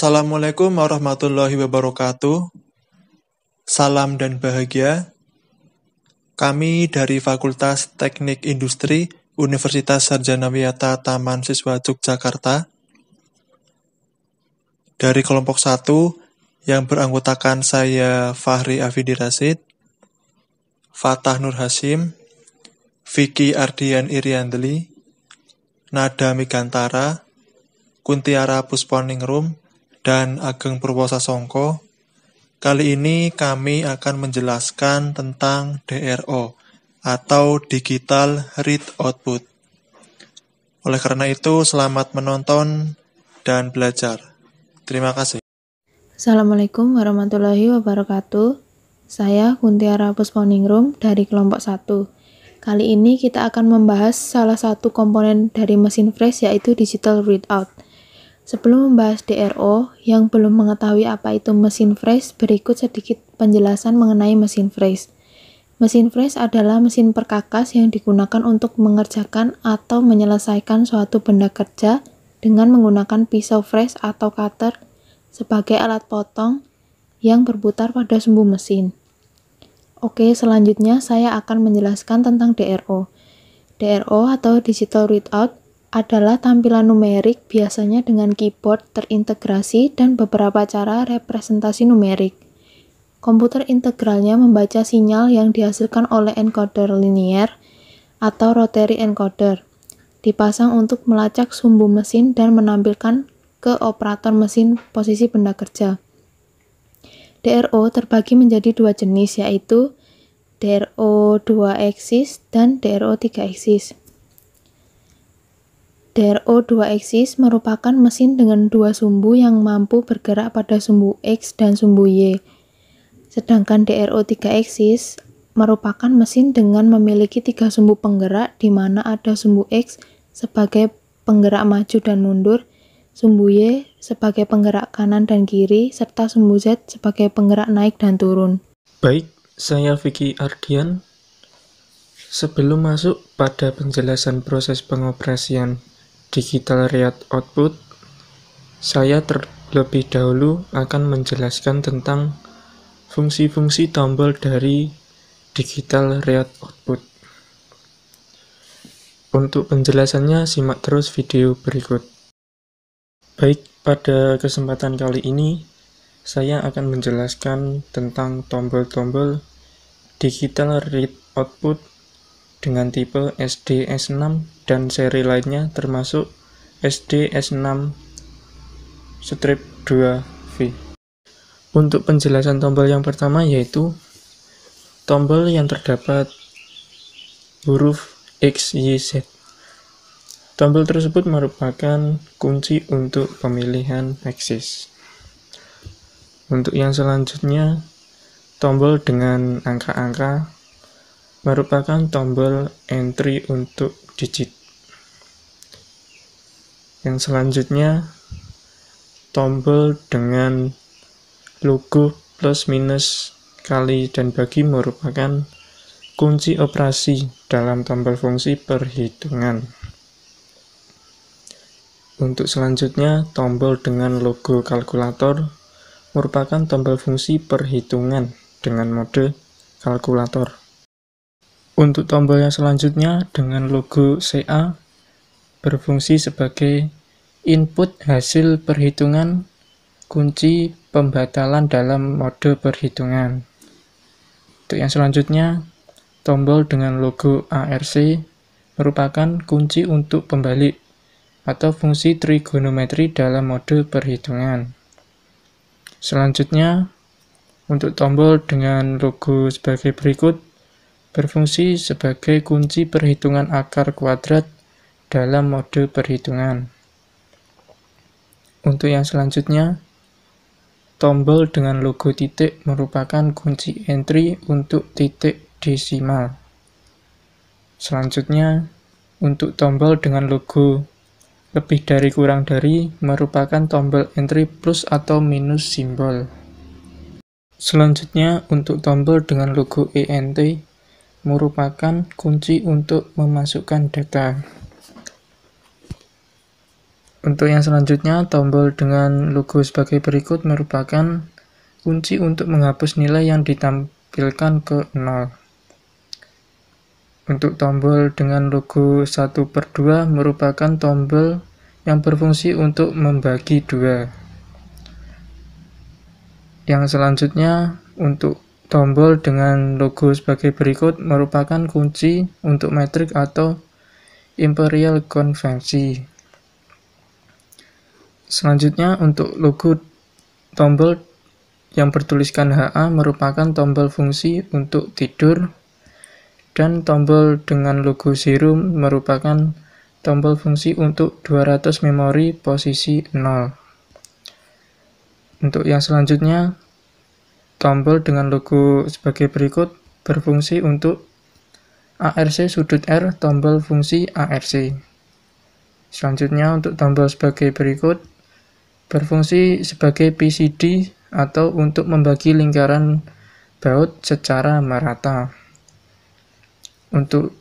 Assalamualaikum warahmatullahi wabarakatuh. Salam dan bahagia. Kami dari Fakultas Teknik Industri Universitas Sarjana Wiyata Taman Siswa Yogyakarta dari kelompok 1 yang beranggotakan saya Fahri Afidi Rasid, Fatah Nur Hasim, Vicky Ardian Iriandeli, Nada Migantara, Kuntiara Pusponingrum, dan Ageng Purwosasongko. Kali ini kami akan menjelaskan tentang DRO atau Digital Read Output. Oleh karena itu, selamat menonton dan belajar. Terima kasih. Assalamualaikum warahmatullahi wabarakatuh. Saya Kuntiara Pusponingrum dari kelompok 1. Kali ini kita akan membahas salah satu komponen dari mesin fresh yaitu Digital Readout. Sebelum membahas DRO, yang belum mengetahui apa itu mesin fresh, berikut sedikit penjelasan mengenai mesin fresh. Mesin fresh adalah mesin perkakas yang digunakan untuk mengerjakan atau menyelesaikan suatu benda kerja dengan menggunakan pisau fresh atau cutter sebagai alat potong yang berputar pada sumbu mesin. Oke, selanjutnya saya akan menjelaskan tentang DRO. DRO atau Digital Readout adalah tampilan numerik biasanya dengan keyboard terintegrasi dan beberapa cara representasi numerik. Komputer integralnya membaca sinyal yang dihasilkan oleh encoder linier atau rotary encoder, dipasang untuk melacak sumbu mesin dan menampilkan ke operator mesin posisi benda kerja. DRO terbagi menjadi dua jenis, yaitu DRO 2 axis dan DRO 3 axis. DRO 2 axis merupakan mesin dengan dua sumbu yang mampu bergerak pada sumbu X dan sumbu Y. Sedangkan DRO 3 axis merupakan mesin dengan memiliki tiga sumbu penggerak di mana ada sumbu X sebagai penggerak maju dan mundur, sumbu Y sebagai penggerak kanan dan kiri, serta sumbu Z sebagai penggerak naik dan turun. Baik, saya Vicky Ardian. Sebelum masuk pada penjelasan proses pengoperasian Digital Read Output, saya terlebih dahulu akan menjelaskan tentang fungsi-fungsi tombol dari Digital Read Output. Untuk penjelasannya, simak terus video berikut. Baik, pada kesempatan kali ini, saya akan menjelaskan tentang tombol-tombol Digital Read Output dengan tipe SD-S6 dan seri lainnya termasuk SD-S6-2V. Untuk penjelasan tombol yang pertama yaitu tombol yang terdapat huruf X, Y, Z. Tombol tersebut merupakan kunci untuk pemilihan aksis. Untuk yang selanjutnya, tombol dengan angka-angka merupakan tombol entry untuk digit. Yang selanjutnya, tombol dengan logo plus minus kali dan bagi merupakan kunci operasi dalam tombol fungsi perhitungan. Untuk selanjutnya, tombol dengan logo kalkulator merupakan tombol fungsi perhitungan dengan mode kalkulator. Untuk tombol yang selanjutnya dengan logo CA berfungsi sebagai input hasil perhitungan kunci pembatalan dalam mode perhitungan. Untuk yang selanjutnya, tombol dengan logo ARC merupakan kunci untuk pembalik atau fungsi trigonometri dalam mode perhitungan. Selanjutnya, untuk tombol dengan logo sebagai berikut, berfungsi sebagai kunci perhitungan akar kuadrat dalam mode perhitungan. Untuk yang selanjutnya, tombol dengan logo titik merupakan kunci entry untuk titik desimal. Selanjutnya, untuk tombol dengan logo lebih dari kurang dari merupakan tombol entry plus atau minus simbol. Selanjutnya, untuk tombol dengan logo ENT merupakan kunci untuk memasukkan data. Untuk yang selanjutnya, tombol dengan logo sebagai berikut merupakan kunci untuk menghapus nilai yang ditampilkan ke 0. Untuk tombol dengan logo 1/2 merupakan tombol yang berfungsi untuk membagi 2. Yang selanjutnya, untuk tombol dengan logo sebagai berikut merupakan kunci untuk metrik atau imperial konvensi. Selanjutnya, untuk logo tombol yang bertuliskan HA merupakan tombol fungsi untuk tidur, dan tombol dengan logo 0 merupakan tombol fungsi untuk 200 memori posisi 0. Untuk yang selanjutnya, tombol dengan logo sebagai berikut berfungsi untuk ARC sudut R, tombol fungsi ARC. Selanjutnya, untuk tombol sebagai berikut berfungsi sebagai PCD atau untuk membagi lingkaran baut secara merata. Untuk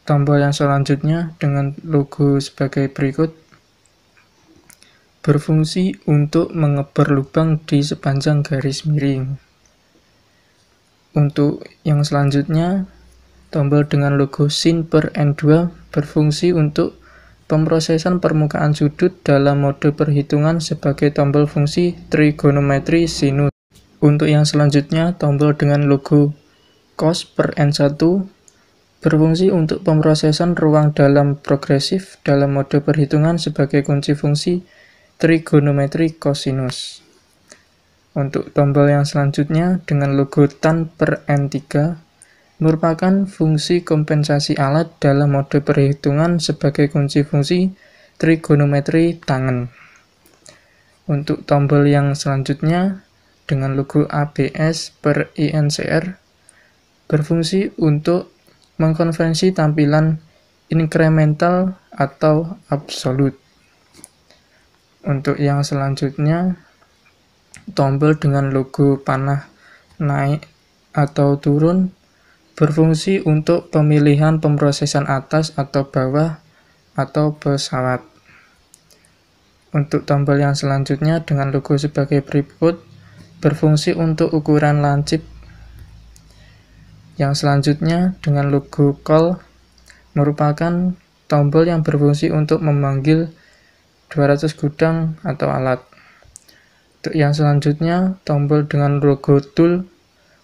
tombol yang selanjutnya dengan logo sebagai berikut berfungsi untuk mengeber lubang di sepanjang garis miring. Untuk yang selanjutnya, tombol dengan logo sin per N2 berfungsi untuk pemrosesan permukaan sudut dalam mode perhitungan sebagai tombol fungsi trigonometri sinus. Untuk yang selanjutnya, tombol dengan logo cos per N1 berfungsi untuk pemrosesan ruang dalam progresif dalam mode perhitungan sebagai kunci fungsi trigonometri kosinus. Untuk tombol yang selanjutnya dengan logo tan per N3 merupakan fungsi kompensasi alat dalam mode perhitungan sebagai kunci fungsi trigonometri tangen. Untuk tombol yang selanjutnya dengan logo ABS per INCR berfungsi untuk mengkonversi tampilan incremental atau absolut. Untuk yang selanjutnya, tombol dengan logo panah naik atau turun berfungsi untuk pemilihan pemrosesan atas atau bawah atau pesawat. Untuk tombol yang selanjutnya dengan logo sebagai berikut berfungsi untuk ukuran lancip. Yang selanjutnya dengan logo call merupakan tombol yang berfungsi untuk memanggil 200 gudang atau alat. Untuk yang selanjutnya, tombol dengan logo tool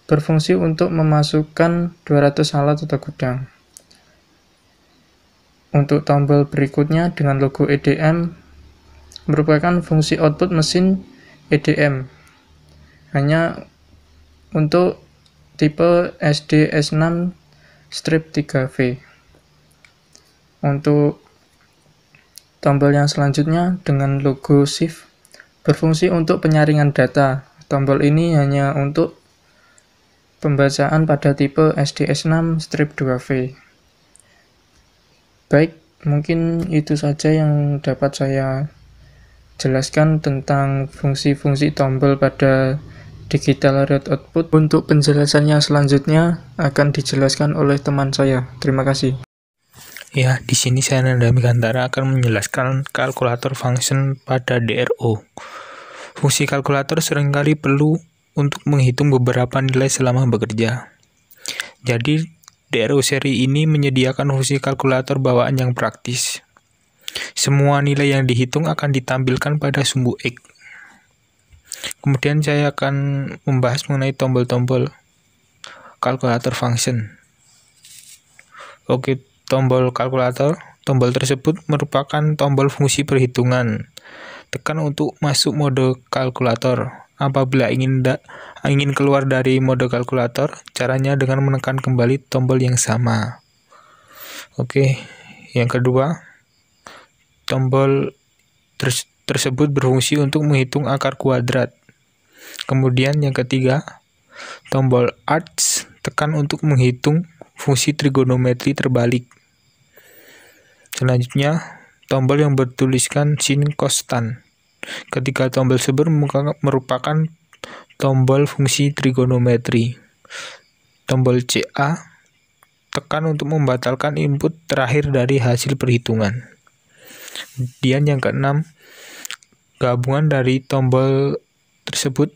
berfungsi untuk memasukkan 200 alat atau gudang. Untuk tombol berikutnya dengan logo EDM merupakan fungsi output mesin EDM, hanya untuk tipe SD-S6-3V. Untuk tombol yang selanjutnya dengan logo shift berfungsi untuk penyaringan data. Tombol ini hanya untuk pembacaan pada tipe SDS6-2V. Baik, mungkin itu saja yang dapat saya jelaskan tentang fungsi-fungsi tombol pada digital read output. Untuk penjelasan yang selanjutnya akan dijelaskan oleh teman saya. Terima kasih. Ya, di sini saya Nanda Megantara akan menjelaskan kalkulator function pada DRO. Fungsi kalkulator seringkali perlu untuk menghitung beberapa nilai selama bekerja. Jadi, DRO seri ini menyediakan fungsi kalkulator bawaan yang praktis. Semua nilai yang dihitung akan ditampilkan pada sumbu X. Kemudian saya akan membahas mengenai tombol-tombol kalkulator function. Oke, tombol kalkulator. Tombol tersebut merupakan tombol fungsi perhitungan. Tekan untuk masuk mode kalkulator. Apabila ingin keluar dari mode kalkulator, caranya dengan menekan kembali tombol yang sama. Oke, yang kedua, tombol tersebut berfungsi untuk menghitung akar kuadrat. Kemudian yang ketiga, tombol arcs tekan untuk menghitung fungsi trigonometri terbalik. Selanjutnya, tombol yang bertuliskan sin cos tan. Ketiga tombol tersebut merupakan tombol fungsi trigonometri. Tombol CA tekan untuk membatalkan input terakhir dari hasil perhitungan. Kemudian yang keenam, Gabungan dari tombol tersebut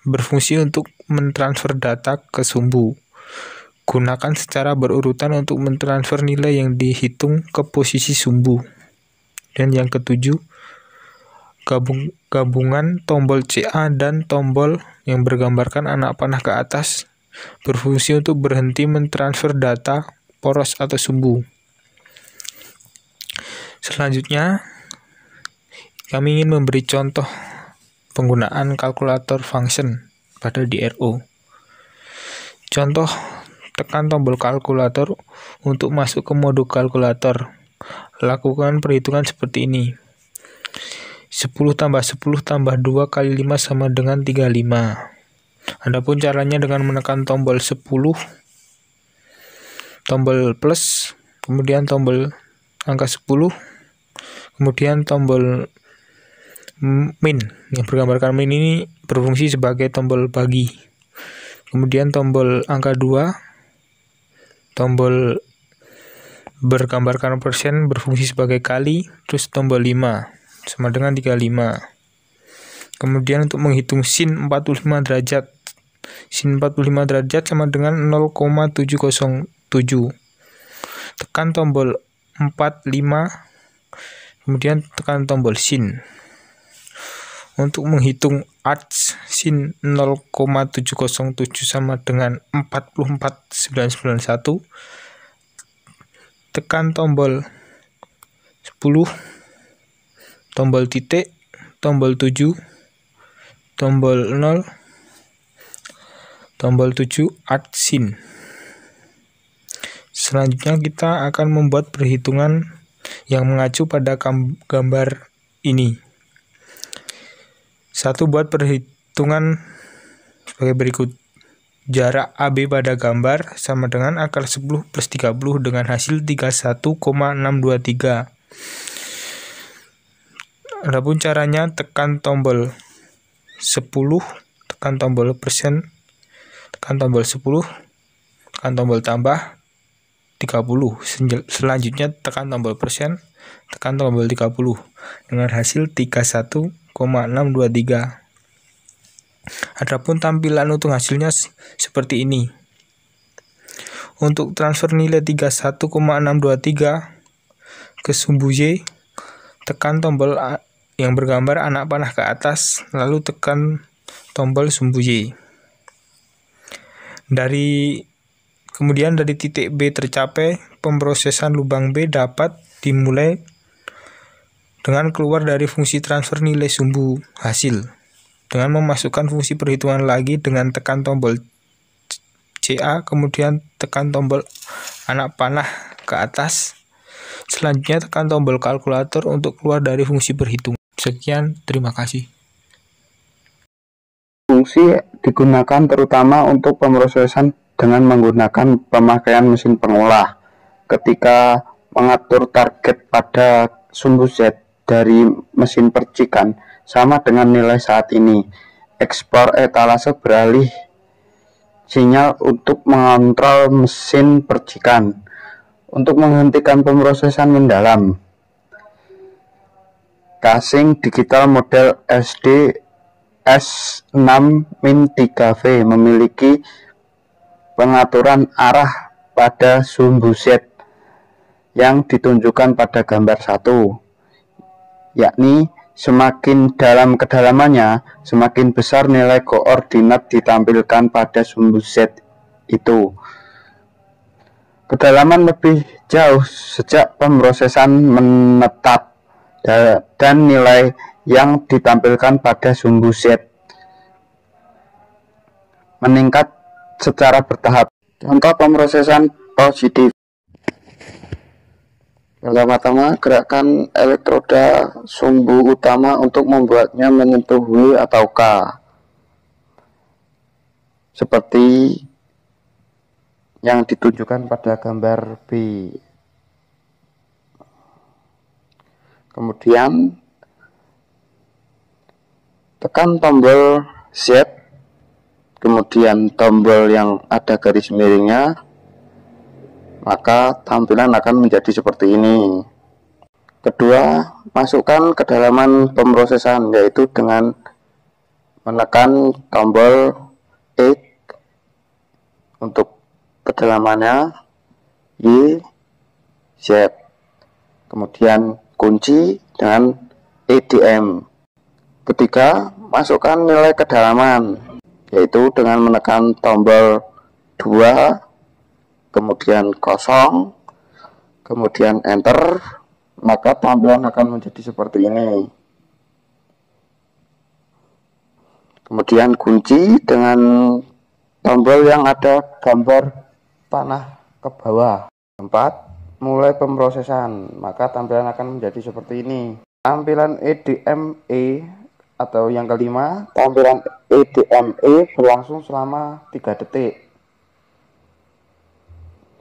berfungsi untuk mentransfer data ke sumbu. Gunakan secara berurutan untuk mentransfer nilai yang dihitung ke posisi sumbu. Dan yang ketujuh, gabungan tombol CA dan tombol yang bergambarkan anak panah ke atas berfungsi untuk berhenti mentransfer data poros atau sumbu. Selanjutnya, kami ingin memberi contoh penggunaan kalkulator function pada DRO. Contoh, tekan tombol kalkulator untuk masuk ke mode kalkulator. Lakukan perhitungan seperti ini. 10 tambah 10 tambah 2 kali 5 sama dengan 35. Adapun caranya dengan menekan tombol 10, tombol plus, kemudian tombol angka 10, kemudian tombol min yang bergambarkan min ini berfungsi sebagai tombol bagi. Kemudian tombol angka 2, tombol bergambarkan persen berfungsi sebagai kali, terus tombol 5 sama dengan 35. Kemudian untuk menghitung sin 45 derajat. Sin 45 derajat sama dengan 0,707. Tekan tombol 45, kemudian tekan tombol sin. Untuk menghitung arcs sin 0,707 sama dengan 44991, tekan tombol 10, tombol titik, tombol 7, tombol 0, tombol 7 arcs sin. Selanjutnya kita akan membuat perhitungan yang mengacu pada gambar ini. Satu, buat perhitungan sebagai berikut. Jarak AB pada gambar sama dengan akar 10 plus 30 dengan hasil 31,623. Adapun caranya, tekan tombol 10, tekan tombol persen, tekan tombol 10, tekan tombol tambah 30. Selanjutnya tekan tombol persen, tekan tombol 30 dengan hasil 31,623. Adapun tampilan untuk hasilnya seperti ini. Untuk transfer nilai 31,623 ke sumbu Y, tekan tombol yang bergambar anak panah ke atas, lalu tekan tombol sumbu Y. Kemudian dari titik B tercapai, pemrosesan lubang B dapat dimulai dengan keluar dari fungsi transfer nilai sumbu hasil, dengan memasukkan fungsi perhitungan lagi dengan tekan tombol CA, kemudian tekan tombol anak panah ke atas. Selanjutnya tekan tombol kalkulator untuk keluar dari fungsi perhitungan. Sekian, terima kasih. Fungsi digunakan terutama untuk pemrosesan dengan menggunakan pemakaian mesin pengolah. Ketika mengatur target pada sumbu Z dari mesin percikan sama dengan nilai saat ini. Ekspor etalase beralih sinyal untuk mengontrol mesin percikan. Untuk menghentikan pemrosesan mendalam, casing digital model SD S6-3V memiliki pengaturan arah pada sumbu Z yang ditunjukkan pada gambar 1, yakni semakin dalam kedalamannya, semakin besar nilai koordinat ditampilkan pada sumbu Z itu. Kedalaman lebih jauh sejak pemrosesan menetap dan nilai yang ditampilkan pada sumbu Z meningkat secara bertahap. Contoh pemrosesan positif. Pertama-tama, gerakan elektroda sumbu utama untuk membuatnya menyentuh W atau K, seperti yang ditunjukkan pada gambar B. Kemudian tekan tombol Z, kemudian tombol yang ada garis miringnya, maka tampilan akan menjadi seperti ini. Kedua, masukkan kedalaman pemrosesan, yaitu dengan menekan tombol E untuk kedalamannya Y, Z. Kemudian kunci dengan EDM. Ketiga, masukkan nilai kedalaman, yaitu dengan menekan tombol 2, kemudian kosong, kemudian enter, maka tampilan akan menjadi seperti ini. Kemudian kunci dengan tombol yang ada gambar panah ke bawah. 4. Mulai pemrosesan, maka tampilan akan menjadi seperti ini. Tampilan EDME atau yang kelima, tampilan EDME berlangsung selama 3 detik.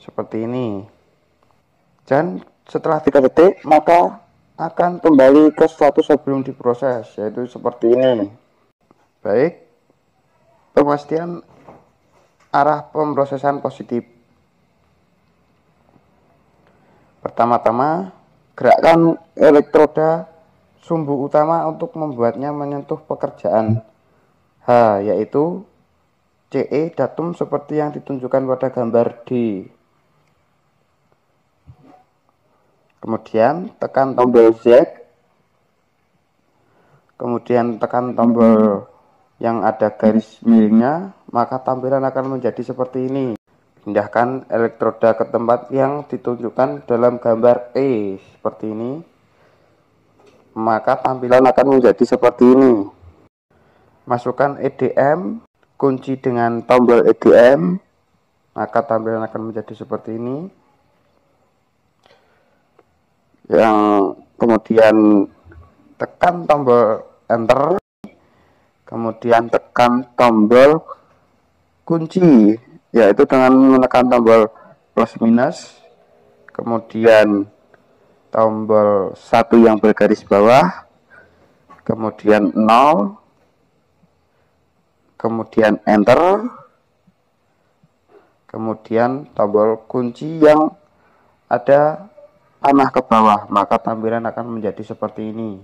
Seperti ini. Dan setelah 3 detik, maka akan kembali ke status sebelum diproses, yaitu seperti ini. Baik, pemastian arah pemrosesan positif. Pertama-tama, gerakkan elektroda sumbu utama untuk membuatnya menyentuh pekerjaan H, yaitu CE datum seperti yang ditunjukkan pada gambar D. Kemudian tekan tombol Z, kemudian tekan tombol yang ada garis miringnya, maka tampilan akan menjadi seperti ini. Pindahkan elektroda ke tempat yang ditunjukkan dalam gambar E seperti ini, maka tampilan akan menjadi seperti ini. Masukkan EDM, kunci dengan tombol EDM, maka tampilan akan menjadi seperti ini. Yang kemudian tekan tombol enter, kemudian tekan tombol kunci, yaitu dengan menekan tombol plus minus, kemudian tombol 1 yang bergaris bawah, kemudian 0, kemudian enter, kemudian tombol kunci yang ada panah ke bawah, maka tampilan akan menjadi seperti ini.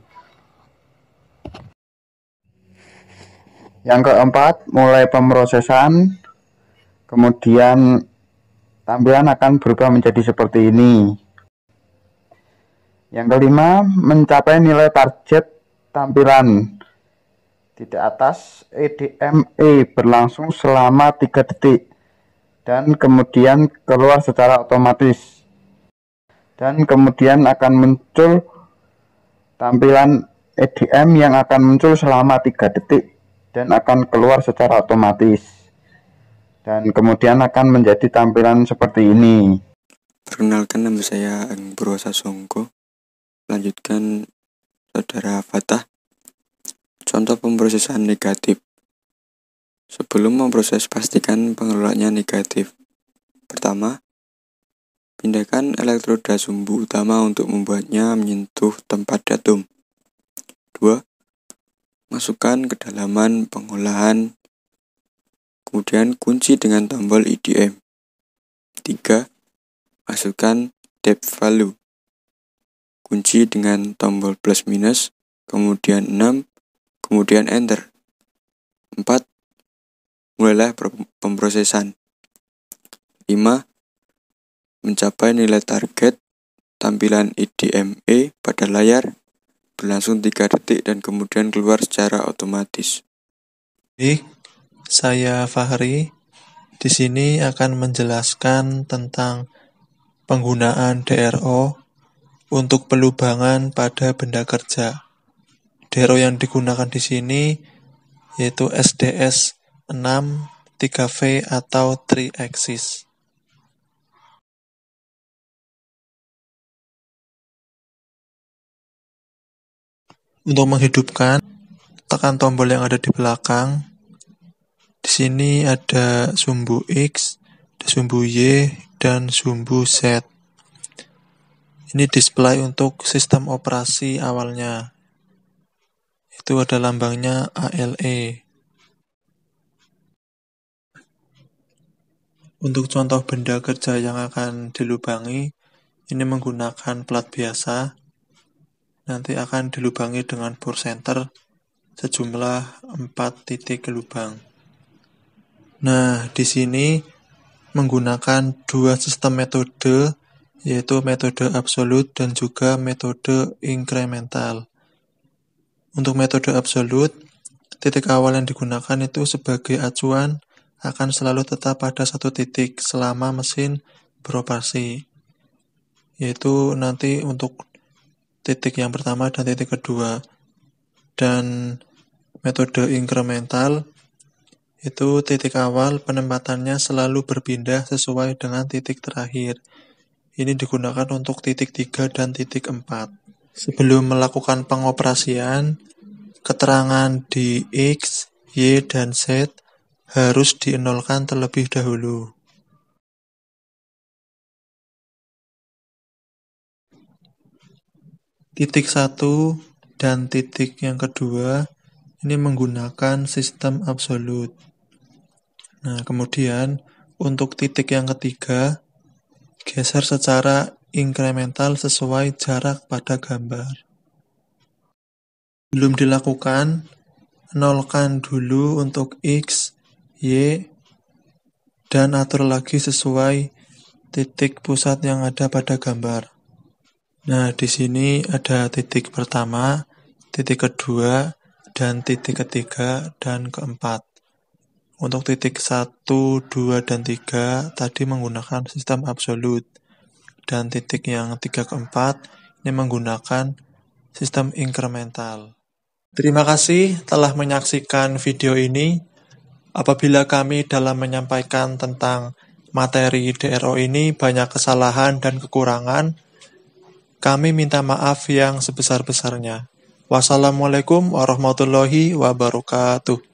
Yang keempat, mulai pemrosesan, kemudian tampilan akan berubah menjadi seperti ini. Yang kelima, mencapai nilai target tampilan. Di atas EDME berlangsung selama 3 detik dan kemudian keluar secara otomatis. Dan kemudian akan muncul tampilan EDM yang akan muncul selama 3 detik dan akan keluar secara otomatis. Dan kemudian akan menjadi tampilan seperti ini. Perkenalkan, nama saya Agung Purwosasongko. Lanjutkan saudara Fatah. Contoh pemrosesan negatif. Sebelum memproses, pastikan pengelolaannya negatif. Pertama, pindahkan elektroda sumbu utama untuk membuatnya menyentuh tempat datum. 2. Masukkan kedalaman pengolahan, kemudian kunci dengan tombol EDM. 3. Masukkan depth value, kunci dengan tombol plus minus, kemudian 6, kemudian enter. 4. Mulailah pemrosesan. 5. Mencapai nilai target tampilan EDME pada layar, berlangsung 3 detik dan kemudian keluar secara otomatis. Baik, saya Fahri. Di sini akan menjelaskan tentang penggunaan DRO untuk pelubangan pada benda kerja. DRO yang digunakan di sini yaitu SDS 6, 3V atau 3 axis. Untuk menghidupkan, tekan tombol yang ada di belakang. Di sini ada sumbu X, ada sumbu Y, dan sumbu Z. Ini display untuk sistem operasi awalnya. Itu ada lambangnya ALE. Untuk contoh benda kerja yang akan dilubangi, ini menggunakan plat biasa. nanti akan dilubangi dengan bore center sejumlah 4 titik lubang. Nah, di sini menggunakan dua sistem metode, yaitu metode absolut dan juga metode inkremental. Untuk metode absolut, titik awal yang digunakan itu sebagai acuan akan selalu tetap pada satu titik selama mesin beroperasi, yaitu nanti untuk titik yang pertama dan titik kedua. Dan metode inkremental itu titik awal penempatannya selalu berpindah sesuai dengan titik terakhir. Ini digunakan untuk titik 3 dan titik 4. Sebelum melakukan pengoperasian, keterangan di X, Y, dan Z harus dienolkan terlebih dahulu. Titik 1 dan titik yang kedua ini menggunakan sistem absolut. Nah, kemudian untuk titik yang ketiga, geser secara inkremental sesuai jarak pada gambar. Belum dilakukan, nolkan dulu untuk X, Y, dan atur lagi sesuai titik pusat yang ada pada gambar. Nah, di sini ada titik pertama, titik kedua, dan titik ketiga dan keempat. Untuk titik 1, 2, dan 3 tadi menggunakan sistem absolut. Dan titik yang 3 ke 4 ini menggunakan sistem inkremental. Terima kasih telah menyaksikan video ini. Apabila kami dalam menyampaikan tentang materi DRO ini banyak kesalahan dan kekurangan, kami minta maaf yang sebesar-besarnya. Wassalamualaikum warahmatullahi wabarakatuh.